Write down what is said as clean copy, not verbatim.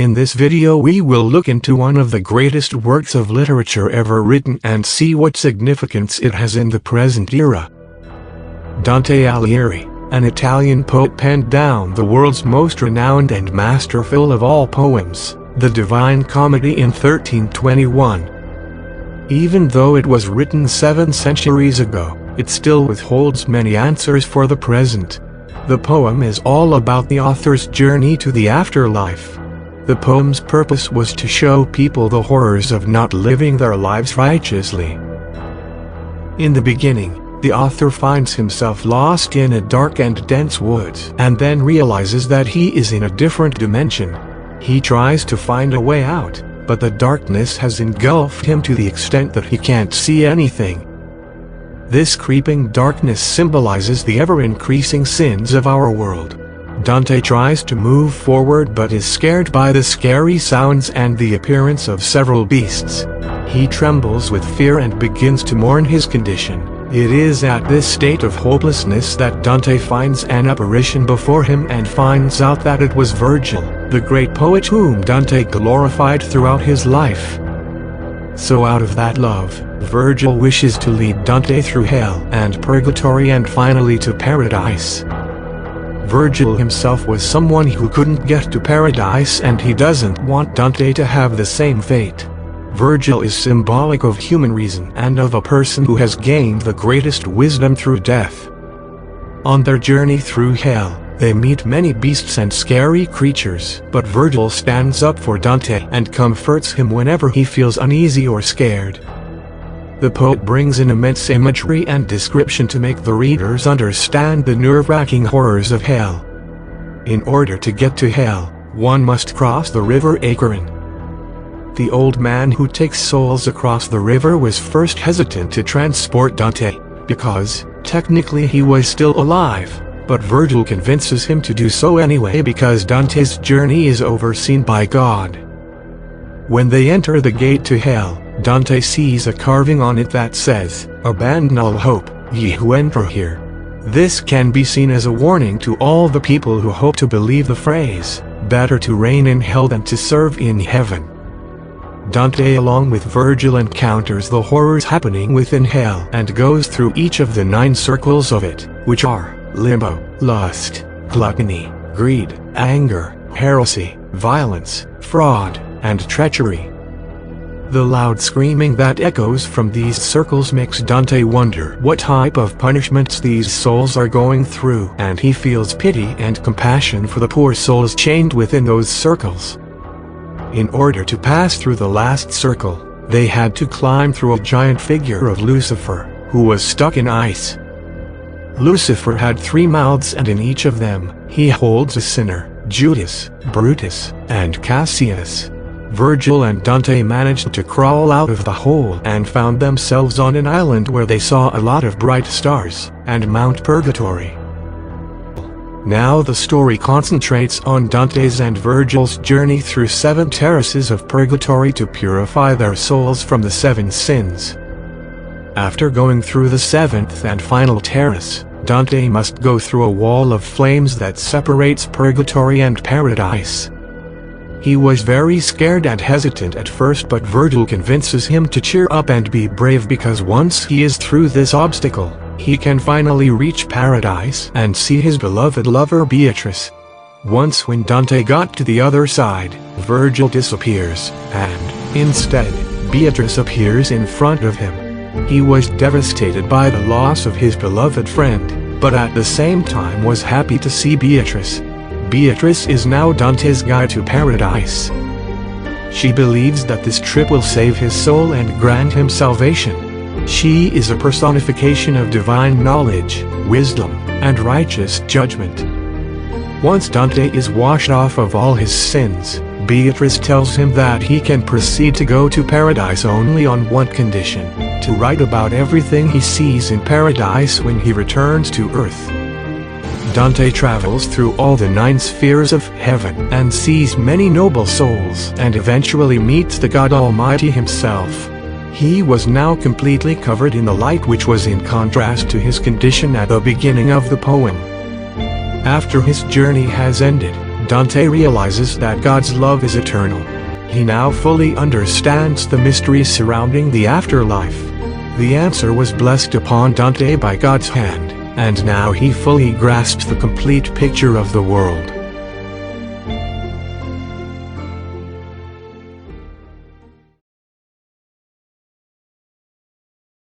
In this video we will look into one of the greatest works of literature ever written and see what significance it has in the present era. Dante Alighieri, an Italian poet, penned down the world's most renowned and masterful of all poems, the Divine Comedy, in 1321. Even though it was written 7 centuries ago, it still withholds many answers for the present. The poem is all about the author's journey to the afterlife. The poem's purpose was to show people the horrors of not living their lives righteously. In the beginning, the author finds himself lost in a dark and dense woods and then realizes that he is in a different dimension. He tries to find a way out, but the darkness has engulfed him to the extent that he can't see anything. This creeping darkness symbolizes the ever-increasing sins of our world. Dante tries to move forward but is scared by the scary sounds and the appearance of several beasts. He trembles with fear and begins to mourn his condition. It is at this state of hopelessness that Dante finds an apparition before him and finds out that it was Virgil, the great poet whom Dante glorified throughout his life. So out of that love, Virgil wishes to lead Dante through hell and purgatory and finally to paradise. Virgil himself was someone who couldn't get to paradise, and he doesn't want Dante to have the same fate. Virgil is symbolic of human reason and of a person who has gained the greatest wisdom through death. On their journey through hell, they meet many beasts and scary creatures, but Virgil stands up for Dante and comforts him whenever he feels uneasy or scared. The poet brings in immense imagery and description to make the readers understand the nerve-wracking horrors of hell. In order to get to hell, one must cross the river Acheron. The old man who takes souls across the river was first hesitant to transport Dante, because, technically, he was still alive, but Virgil convinces him to do so anyway because Dante's journey is overseen by God. When they enter the gate to hell, Dante sees a carving on it that says, "Abandon all hope, ye who enter here." This can be seen as a warning to all the people who hope to believe the phrase, "Better to reign in hell than to serve in heaven." Dante, along with Virgil, encounters the horrors happening within hell and goes through each of the 9 circles of it, which are limbo, lust, gluttony, greed, anger, heresy, violence, fraud, and treachery. The loud screaming that echoes from these circles makes Dante wonder what type of punishments these souls are going through, and he feels pity and compassion for the poor souls chained within those circles. In order to pass through the last circle, they had to climb through a giant figure of Lucifer, who was stuck in ice. Lucifer had 3 mouths, and in each of them, he holds a sinner, Judas, Brutus, and Cassius. Virgil and Dante managed to crawl out of the hole and found themselves on an island where they saw a lot of bright stars, and Mount Purgatory. Now the story concentrates on Dante's and Virgil's journey through 7 terraces of purgatory to purify their souls from the 7 sins. After going through the 7th and final terrace, Dante must go through a wall of flames that separates purgatory and paradise. He was very scared and hesitant at first, but Virgil convinces him to cheer up and be brave because once he is through this obstacle, he can finally reach paradise and see his beloved lover Beatrice. Once when Dante got to the other side, Virgil disappears, and, instead, Beatrice appears in front of him. He was devastated by the loss of his beloved friend, but at the same time was happy to see Beatrice. Beatrice is now Dante's guide to paradise. She believes that this trip will save his soul and grant him salvation. She is a personification of divine knowledge, wisdom, and righteous judgment. Once Dante is washed off of all his sins, Beatrice tells him that he can proceed to go to paradise only on one condition: to write about everything he sees in paradise when he returns to earth. Dante travels through all the 9 spheres of heaven and sees many noble souls and eventually meets the God Almighty himself. He was now completely covered in the light, which was in contrast to his condition at the beginning of the poem. After his journey has ended, Dante realizes that God's love is eternal. He now fully understands the mysteries surrounding the afterlife. The answer was blessed upon Dante by God's hand, and now he fully grasps the complete picture of the world.